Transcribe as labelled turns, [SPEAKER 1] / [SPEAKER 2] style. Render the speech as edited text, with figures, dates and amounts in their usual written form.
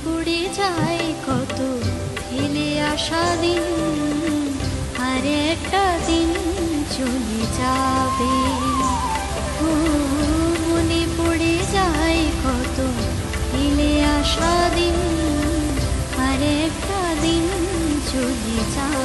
[SPEAKER 1] পড়ে যায় কত ফেলে আসা দিন, আর একটা দিন চলে যাবে। ও মনে পড়ে যায় কত ফেলে আসা দিন, আর একটা দিন চলে যাবে।